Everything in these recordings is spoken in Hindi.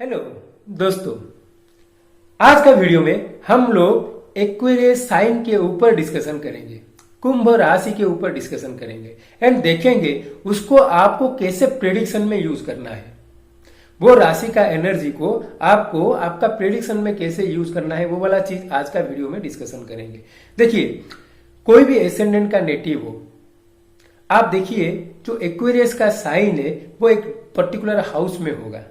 हेलो दोस्तों, आज का वीडियो में हम लोग एक्वेरियस साइन के ऊपर डिस्कशन करेंगे, कुंभ राशि के ऊपर डिस्कशन करेंगे एंड देखेंगे उसको आपको कैसे प्रेडिक्शन में यूज करना है। वो राशि का एनर्जी को आपको आपका प्रेडिक्शन में कैसे यूज करना है, वो वाला चीज आज का वीडियो में डिस्कशन करेंगे। देखिए, कोई भी एसेंडेंट का नेटिव हो, आप देखिए जो एक्वेरियस का साइन है वो एक पर्टिकुलर हाउस में होगा।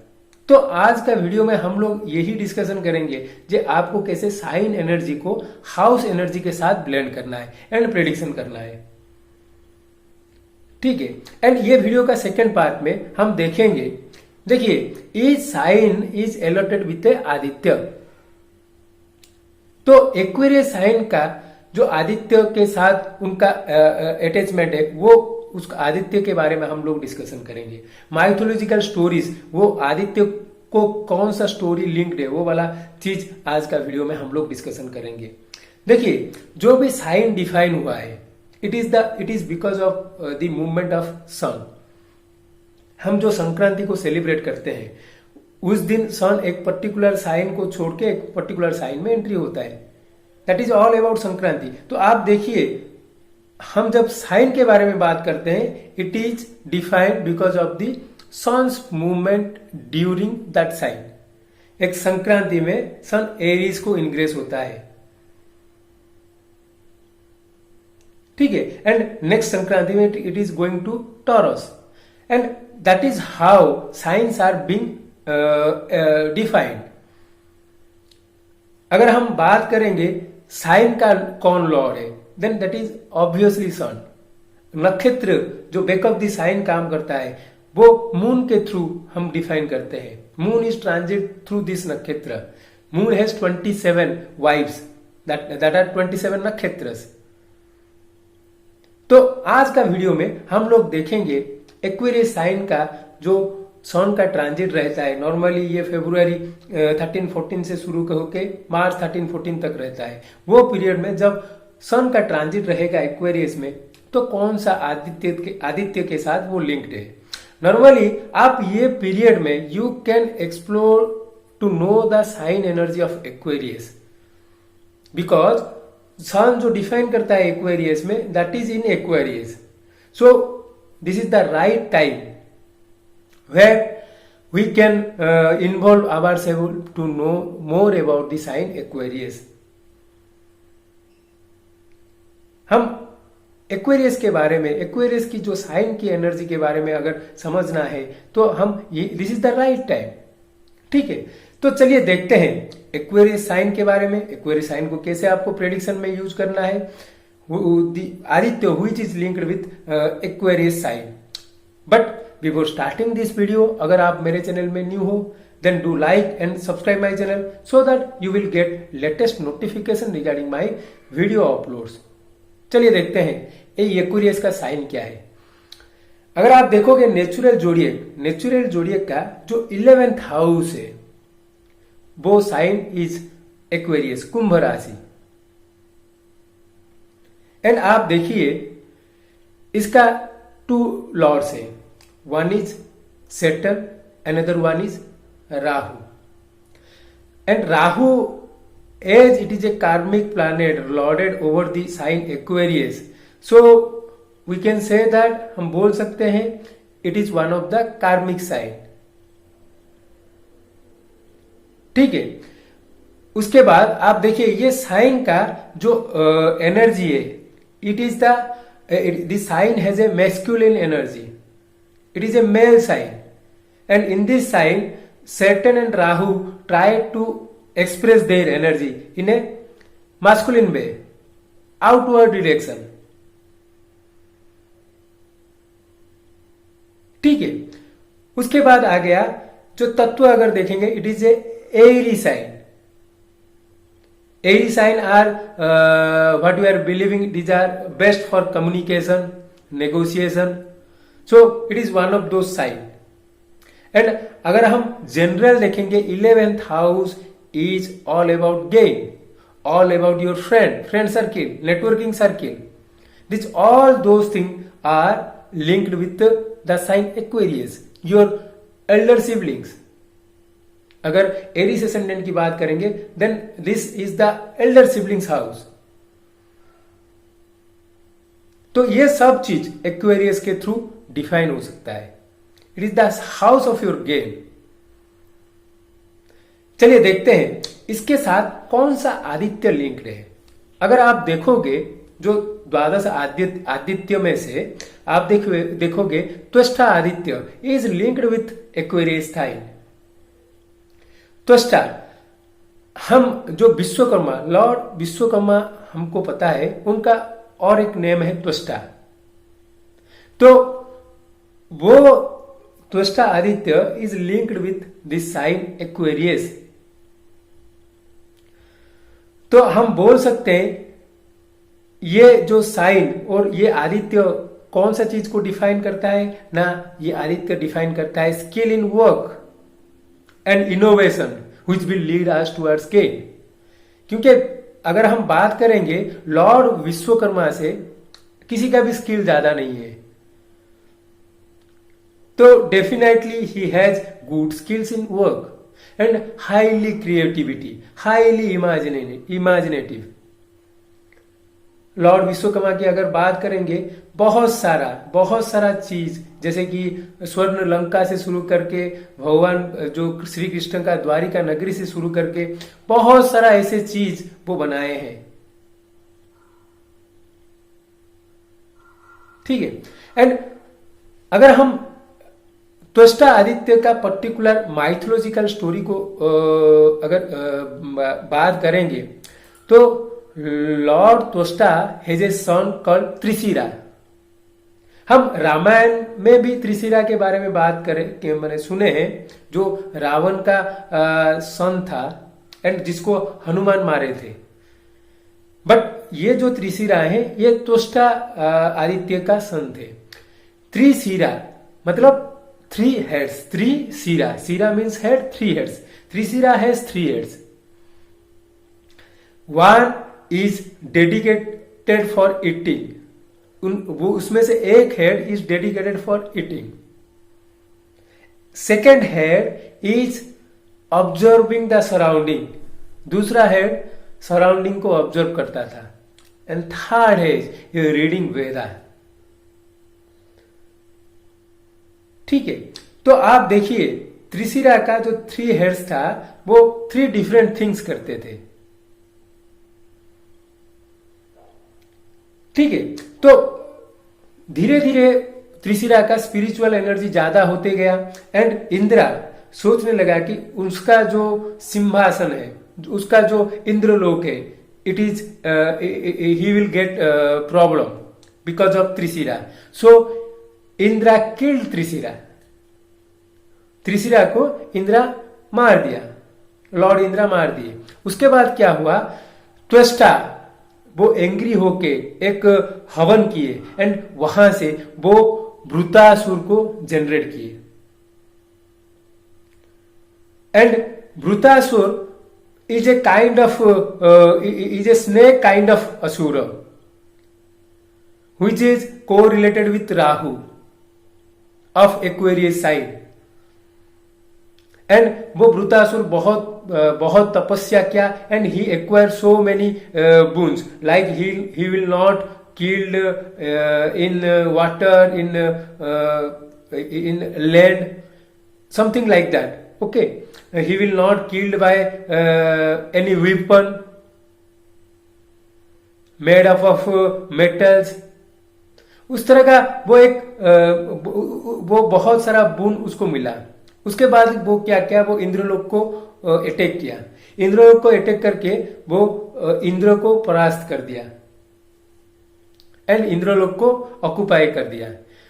तो आज का वीडियो में हम लोग यही डिस्कशन करेंगे कि आपको कैसे साइन एनर्जी को हाउस एनर्जी के साथ ब्लेंड करना है एंड प्रेडिक्शन करना है। ठीक है, एंड ये वीडियो का सेकेंड पार्ट में हम देखेंगे। देखिए, each sign is allotted with Aditya. तो एक्वेरियस साइन का जो आदित्य के साथ उनका अटैचमेंट है, वो उस आदित्य के बारे में हम लोग डिस्कशन करेंगे। माइथोलॉजिकल स्टोरीज, वो आदित्य को कौन सा स्टोरी लिंक्ड है, वो वाला चीज आज का वीडियो में हम लोग डिस्कशन करेंगे। देखिए, जो भी साइन डिफाइन हुआ है, it is because of the movement of sun. हम जो संक्रांति को सेलिब्रेट करते हैं, उस दिन सन एक पर्टिकुलर साइन को छोड़ के एक पर्टिकुलर साइन में एंट्री होता है। That is all about Sankranti. तो आप देखिए, हम जब साइन के बारे में बात करते हैं, it is defined because of the sun's movement during that sign. एक संक्रांति में सन एरीज को इनग्रेस होता है, ठीक है, एंड नेक्स्ट संक्रांति में it is going to Taurus, and that is how signs are being defined. अगर हम बात करेंगे साइन का कौन लॉर्ड है, then that is obviously sun. नक्षत्र जो बैकअप दी साइन काम करता है, वो मून के थ्रू हम डिफाइन करते हैं। Moon is transit through this nakshatra. Moon has 27 vibes, that are 27 nakshatras. तो आज का वीडियो में हम लोग देखेंगे एक्वेरियस साइन का जो सन का ट्रांजिट रहता है। नॉर्मली ये फरवरी 13-14 से शुरू होकर मार्च 13-14 तक रहता है। वो पीरियड में जब सन का ट्रांजिट रहेगा एक्वेरियस में, तो कौन सा आदित्य के साथ वो लिंक्ड है। नॉर्मली आप ये पीरियड में you can explore to know the sign energy of Aquarius, because sun जो डिफाइन करता है एक्वेरियस में, that is in Aquarius. So this is the right time where we can involve ourselves to know more about the sign Aquarius. हम एक्वेरियस के बारे में, एक्वेरियस की जो साइन की एनर्जी के बारे में अगर समझना है, तो हम ये this is the right time. ठीक है, तो चलिए देखते हैं एक्वेरियस साइन के बारे में। एक्वेरियस साइन को कैसे आपको प्रेडिक्शन में यूज करना है। Aditya which is linked with Aquarius sign. But before starting this video, अगर आप मेरे चैनल में न्यू हो, then do like and subscribe my channel so that you will get latest notification regarding my video uploads. चलिए देखते हैं ये एक्वेरियस का साइन क्या है। अगर आप देखोगे नेचुरल जोडिएक का जो 11th हाउस है, वो साइन इज एक्वेरियस, कुंभ राशि। एंड आप देखिए इसका 2 लॉर्ड्स है। One is Saturn, another one is Rahu. And Rahu, as it is a karmic planet lorded over the sign Aquarius, so we can say that हम बोल सकते हैं it is one of the karmic sign. ठीक है, उसके बाद आप देखिए ये साइन का जो एनर्जी है, it is the sign has a masculine energy. It is a male sign, and in this sign Saturn and Rahu try to express their energy in a masculine way, outward direction. ठीक है, उसके बाद आ गया जो तत्व अगर देखेंगे, it is a airy sign. Airy sign are what we are believing, these are best for communication, negotiation. So it is one of those sign. And अगर हम जनरल देखेंगे, 11th house is all about gain, all about your friend circle, networking circle. This all those thing are linked with the sign Aquarius, your elder siblings. अगर एरिस एसेंडेंट की बात करेंगे then this is the Elder siblings house. तो ये सब चीज एक्वेरियस के थ्रू डिफाइन हो सकता है। It is the house of your game. चलिए देखते हैं इसके साथ कौन सा आदित्य लिंक्ड है। अगर आप देखोगे जो द्वादश आदित्य में से आप देखोगे Tvashta Aditya is linked with Aquarius sign. Tvashta, हम जो विश्वकर्मा, लॉर्ड विश्वकर्मा हमको पता है, उनका और एक नेम है त्वष्टा। तो वो Tvashta Aditya is linked with this sign Aquarius. तो हम बोल सकते हैं ये जो साइन और ये आदित्य कौन सा चीज को डिफाइन करता है ना, ये आदित्य डिफाइन करता है skill in work and innovation which will lead us towards gain. क्योंकि अगर हम बात करेंगे लॉर्ड विश्वकर्मा से किसी का भी स्किल ज्यादा नहीं है, तो definitely he has good skills in work and highly creativity, highly imaginative. Lord Vishwakarma की अगर बात करेंगे बहुत सारा चीज, जैसे कि स्वर्ण लंका से शुरू करके भगवान जो श्री कृष्ण का द्वारिका नगरी से शुरू करके बहुत सारा ऐसे चीज वो बनाए हैं। ठीक है। एंड अगर हम त्वष्टा आदित्य का पर्टिकुलर माइथोलॉजिकल स्टोरी को अगर बात करेंगे तो lord Tvashta has a son called Trishira. हम रामायण में भी त्रिशिरा के बारे में बात करें कि मैंने सुने हैं, जो रावण का सन था एंड जिसको हनुमान मारे थे। बट ये जो त्रिशिरा है ये त्वष्टा आदित्य का सन थे। त्रिशिरा मतलब 3 heads, त्रिशिरा, शिरा means head, 3 heads, Trishira has 3 heads। One is dedicated for eating, वो उसमें से एक head is dedicated for eating. Second head is observing the surrounding, दूसरा हेड सराउंडिंग को ऑब्जर्व करता था। एंड थर्ड हेड रीडिंग वेदा। ठीक है, तो आप देखिए त्रिशिरा का जो 3 हेड्स था वो 3 डिफरेंट थिंग्स करते थे। ठीक है, तो धीरे धीरे त्रिशिरा का स्पिरिचुअल एनर्जी ज्यादा होते गया एंड इंद्रा सोचने लगा कि उसका जो सिंहासन है, उसका जो इंद्रलोक है, it is he will get problem because of Trishira. So Indira killed Trishira, Trishira को इंद्रा मार दिया, लॉर्ड इंद्रा मार दिए। उसके बाद क्या हुआ, त्वष्टा वो एंग्री होके एक हवन किए एंड वहां से वो भृतासुर को जनरेट किए। And Bhritasur is a kind of is a snake kind of asura which is correlated with Rahu of Aquarius sign. And वो भृतासुर बहुत तपस्या किया and he acquire so many boons, like he will not killed in water, in land, something like that. Okay, he will not killed by any weapon made of metals. उस तरह का वो बहुत सारा बून उसको मिला। उसके बाद वो क्या किया, वो इंद्रलोक को अटैक किया। इंद्रलोक को अटैक करके वो इंद्र को परास्त कर दिया एंड इंद्रलोक को ऑक्युपाई कर दिया।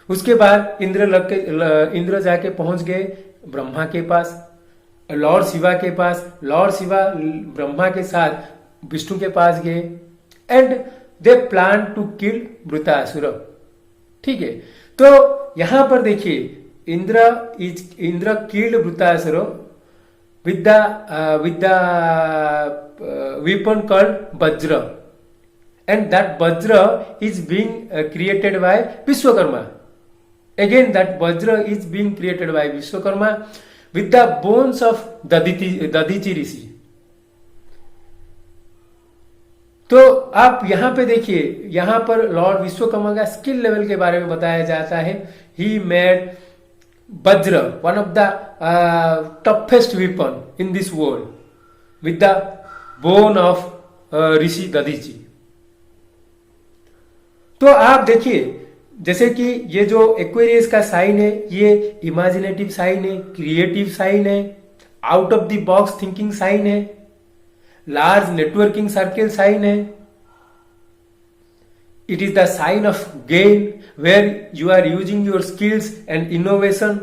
उसके बाद इंद्र जाके पहुंच गए ब्रह्मा के पास, लॉर्ड शिवा के पास। लॉर्ड शिवा ब्रह्मा के साथ विष्णु के पास गए and they plan to kill Vritasura. ठीक है, तो यहां पर देखिए Indra killed Vritasura with the weapon called Vajra, and that Vajra is being created by Vishwakarma. Again, that Vajra is being created by Vishwakarma. With the bones of Dadhichi Rishi. तो आप यहां पे देखिए, यहां पर लॉर्ड विश्वकर्मा का स्किल लेवल के बारे में बताया जाता है। He made vajra, one of the toughest weapon in this world with the bone of Rishi Dadhichi. तो आप देखिए, जैसे कि ये जो एक्वेरियस का साइन है, ये इमेजिनेटिव साइन है, क्रिएटिव साइन है, out of the box thinking sign है, लार्ज नेटवर्किंग सर्किल साइन है। It is the sign of gain where you are using your skills and innovation.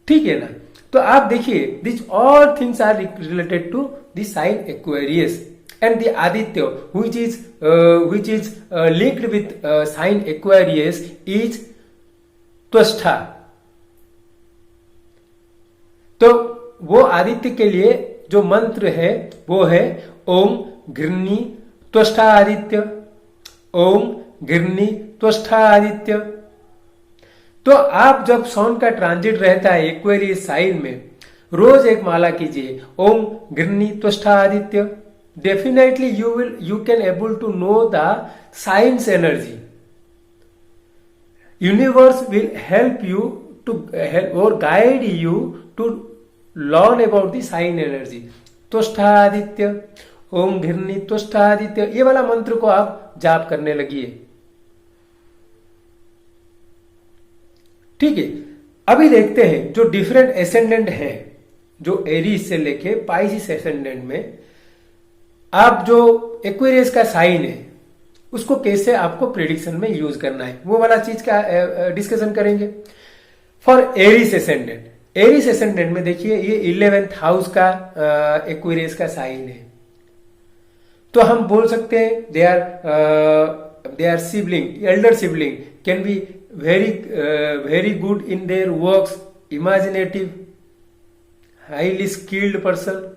ठीक है ना। तो आप देखिए, this all things are related to the sign Aquarius and the Aditya, which is linked with sign Aquarius, is Tvashta. तो वो आदित्य के लिए जो मंत्र है वो है ओम घृणी त्वष्टा आदित्य, ओम घृणी त्वष्टा आदित्य। तो आप जब सन का ट्रांजिट रहता है एक्वेरियस साइन में, रोज एक माला कीजिए, ओम घृणी Tvashta Aditya. Definitely you can able to know the science energy. Universe will help you to help or guide you to learn about the sign energy. त्वष्टादित्य, ओम घृणी त्वष्टादित्य, ये वाला मंत्र को आप जाप करने लगिए। ठीक है। अभी देखते हैं जो डिफरेंट एसेंडेंट है, जो एरीज से लेके पाइसिस एसेंडेंट में आप जो एक्वेरियस का साइन है उसको कैसे आपको प्रेडिक्शन में यूज करना है, वो वाला चीज का डिस्कशन करेंगे। For Aries ascendant, Aries ascendant में देखिए ये 11th हाउस का एक्वेरियस का साइन है। तो हम बोल सकते हैं they are sibling, elder sibling can be very good in their works, imaginative, highly skilled person.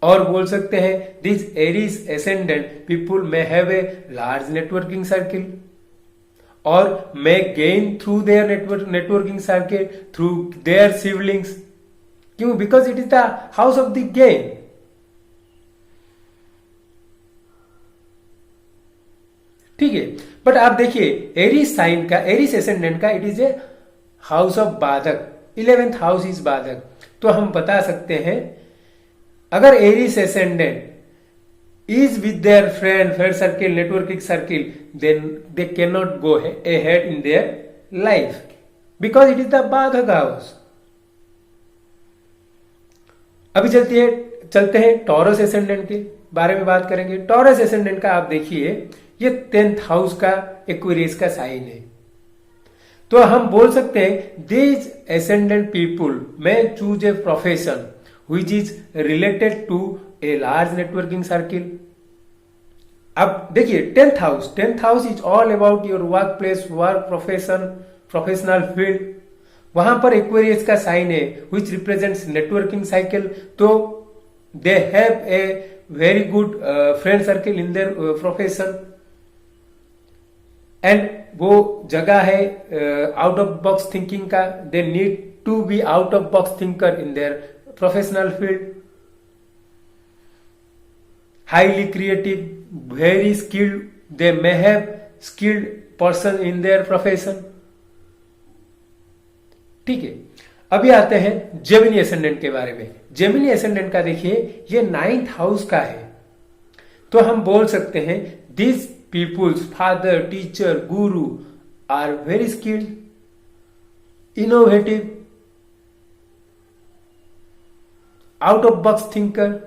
और बोल सकते हैं this Aries ascendant people may have a large networking circle और may gain through their networking circle through their siblings. क्यों? Because it is the house of the gain. ठीक है। बट आप देखिए एरीज साइन का, एरीज एसेंडेंट का, it is a house of बाधक, 11th हाउस इज बाधक। तो हम बता सकते हैं अगर Aries ascendant is with their friend circle, networking circle, then they can not go ahead in their life because it is the बाधक हाउस। अभी चलते हैं टॉरस एसेंडेंट के बारे में बात करेंगे। टॉरस एसेंडेंट का आप देखिए ये 10th हाउस का एक्वेरियस का साइन है। तो हम बोल सकते हैं these ascendant people may choose a profession which is related to a large networking circle। अब देखिए 10th house is all about your work place, work profession, professional field. वहां पर एक्वेरियस का साइन है which represents networking cycle। तो they have a very good friend circle in their profession and वो जगह है आउट ऑफ बॉक्स थिंकिंग का। they need to be out of box thinker in their professional field, highly creative, very skilled, they may have skilled person in their profession। ठीक है। अभी आते हैं जेमिनी एसेंडेंट के बारे में। जेमिनी एसेंडेंट का देखिए ये 9th हाउस का है। तो हम बोल सकते हैं this peoples father, teacher, guru are very skilled, innovative, out of box thinker.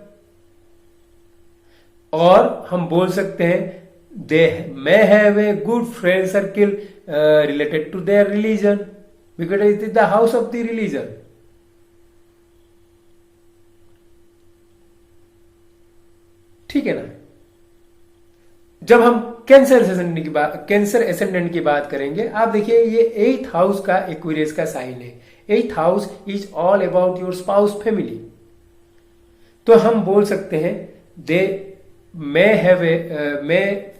और हम बोल सकते हैं they may have a good friend circle related to their religion because it is the house of the religion. ठीक है ना। जब हम कैंसर एसेंडेंट की बात करेंगे, आप देखिए ये 8th हाउस का एक्वेरियस का साइन है। 8th house is all about your spouse family. तो हम बोल सकते हैं they may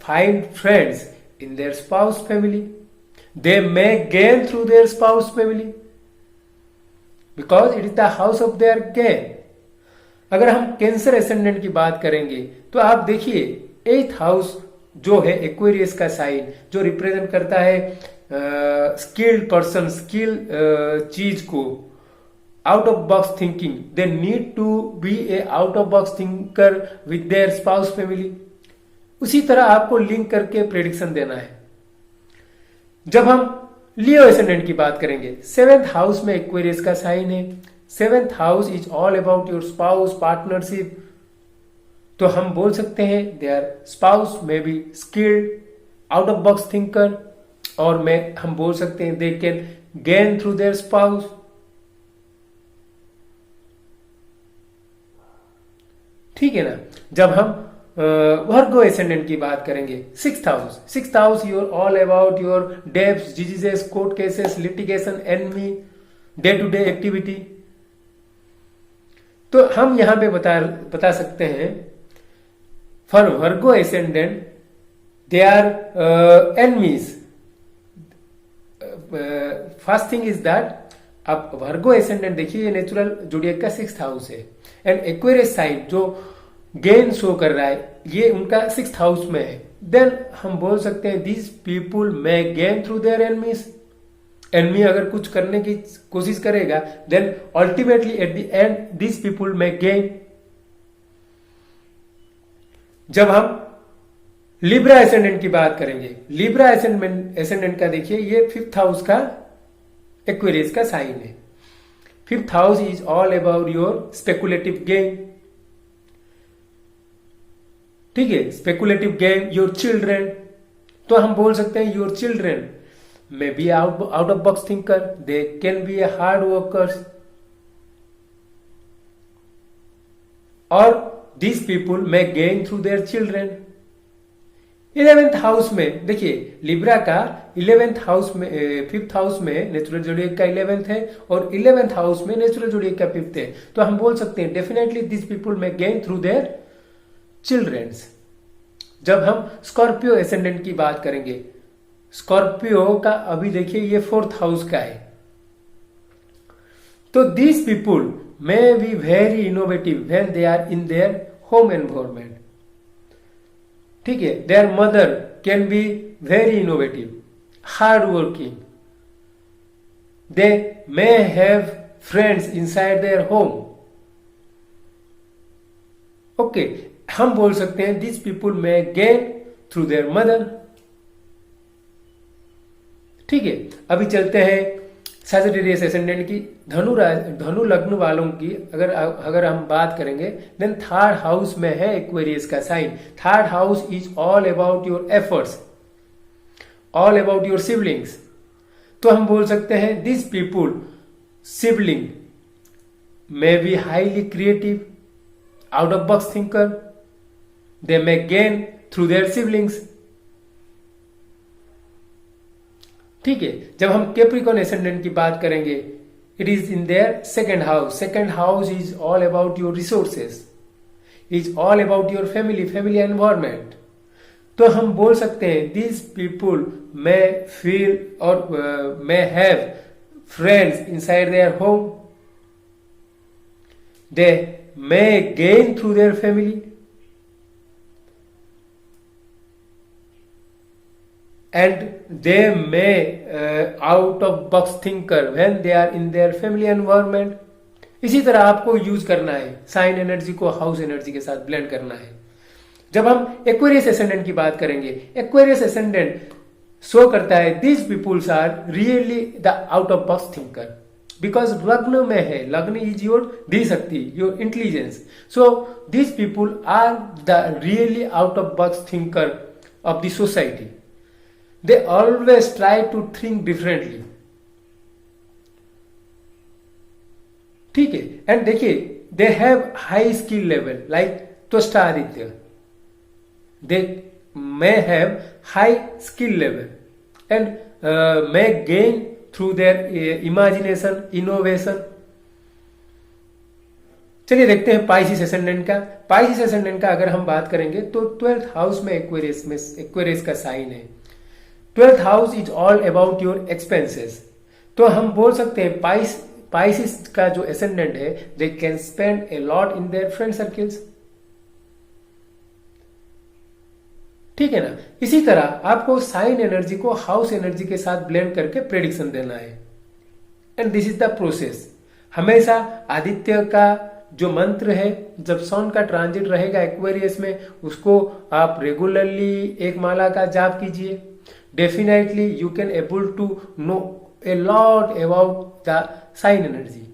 find friends in their spouse family, they may gain through their spouse family because it is the house of their gain. अगर हम कैंसर एसेंडेंट की बात करेंगे तो आप देखिए 8th हाउस जो है एक्वेरियस का साइन जो रिप्रेजेंट करता है स्किल्ड पर्सन, स्किल चीज को, out of box thinking, they need to be a out of box thinker with their spouse family. उसी तरह आपको लिंक करके प्रेडिक्शन देना है। जब हम लियो एसेंडेंट की बात करेंगे, 7th हाउस में एक्वेरियस का साइन है। 7th house is all about your spouse, partnership. तो हम बोल सकते हैं देयर स्पाउस में be skilled, out of box thinker, और हम बोल सकते हैं they can gain through their spouse. ठीक है ना। जब हम वर्गो एसेंडेंट की बात करेंगे, 6th house your all about your debts, diseases, court cases, litigation, enemy, day to day activity. तो हम यहां पे बता सकते हैं for Virgo ascendant they are enemies. First thing is that अब वर्गो एसेंडेंट देखिए नेचुरल जोडिएक का 6th हाउस है एंड एक्वेरियस साइन जो गेन शो कर रहा है ये उनका 6th हाउस में है। देन हम बोल सकते हैं these people may gain through their enemies. Enemy अगर कुछ करने की कोशिश करेगा then ultimately at the end these people may gain. जब हम लिब्रा एसेंडेंट की बात करेंगे, लिब्रा एसेंडेंट का देखिए ये 5th हाउस का एक्वेरियस का साइन है। 5th house is all about your speculative gain. ठीक है, स्पेकुलेटिव गेन, योर चिल्ड्रेन। तो हम बोल सकते हैं your children may be out of box thinker, they can be a hard workers, और these people may gain through their children. 11th house में देखिए लिब्रा का 11th हाउस में 5th हाउस में नेचुरल जोडिएक का 11th है और 11th हाउस में नेचुरल जोडिएक का 5th है। तो हम बोल सकते हैं डेफिनेटली दिस पीपुल में गेन थ्रू देयर चिल्ड्रेन्स। जब हम स्कॉर्पियो एसेंडेंट की बात करेंगे, स्कॉर्पियो का अभी देखिए ये 4th हाउस का है। तो this people may be very innovative when they are in their home environment. ठीक है, their mother can be very innovative, hard working, they may have friends inside their home. Okay, हम बोल सकते हैं this people may gain through their mother. ठीक है, अभी चलते हैं सजिटेरियस एसेंडेंट की। धनु लग्न वालों की अगर हम बात करेंगे देन 3rd हाउस में है एक्वेरियस का sign. 3rd house is all about your efforts, all about your siblings. तो हम बोल सकते हैं this people sibling may be highly creative, out of box thinker, they may gain through their siblings. ठीक है, जब हम कैप्रिकॉर्न एसेंडेंट की बात करेंगे it is in their 2nd house. 2nd house is all about your resources, is all about your family environment. तो हम बोल सकते हैं दिस पीपुल मे फील और मे have friends inside their home, they may gain through their family, and they may out of box thinker when they are in their family environment। इसी तरह आपको यूज करना है, साइन एनर्जी को हाउस एनर्जी के साथ ब्लेंड करना है। जब हम एक्वेरियस एसेंडेंट की बात करेंगे, एक्वेरियस एसेंडेंट शो करता है this peoples are really the out of box thinker because लग्न में है, लग्न इज योर धी शक्ति, your intelligence. So this people are the really out of box thinker of the society. They always try to think differently। ठीक है, एंड देखिए they have high skill level like Tvashta Aditya, they may have high skill level and may gain through there imagination, innovation. चलिए देखते हैं पाइसिस एसेंडेंट का। पाइसिस एसेंडेंट का अगर हम बात करेंगे तो 12th हाउस में एक्वेरियस का साइन है। 12th house is all about your expenses. तो हम बोल सकते हैं पाइसिस का जो एसेंडेंट है, they can spend a lot in their friend circles. ठीक है ना। इसी तरह आपको साइन एनर्जी को हाउस एनर्जी के साथ ब्लेंड करके प्रेडिक्शन देना है, and this is the process. हमेशा आदित्य का जो मंत्र है, जब सन का ट्रांजिट रहेगा एक्वेरियस में, उसको आप रेगुलरली एक माला का जाप कीजिए। Definitely you can able to know a lot about the sign energy.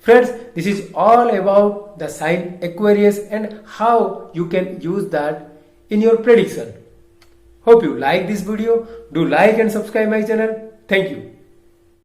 Friends, this is all about the sign Aquarius and how you can use that in your prediction. Hope you like this video. Do like and subscribe my channel. Thank you.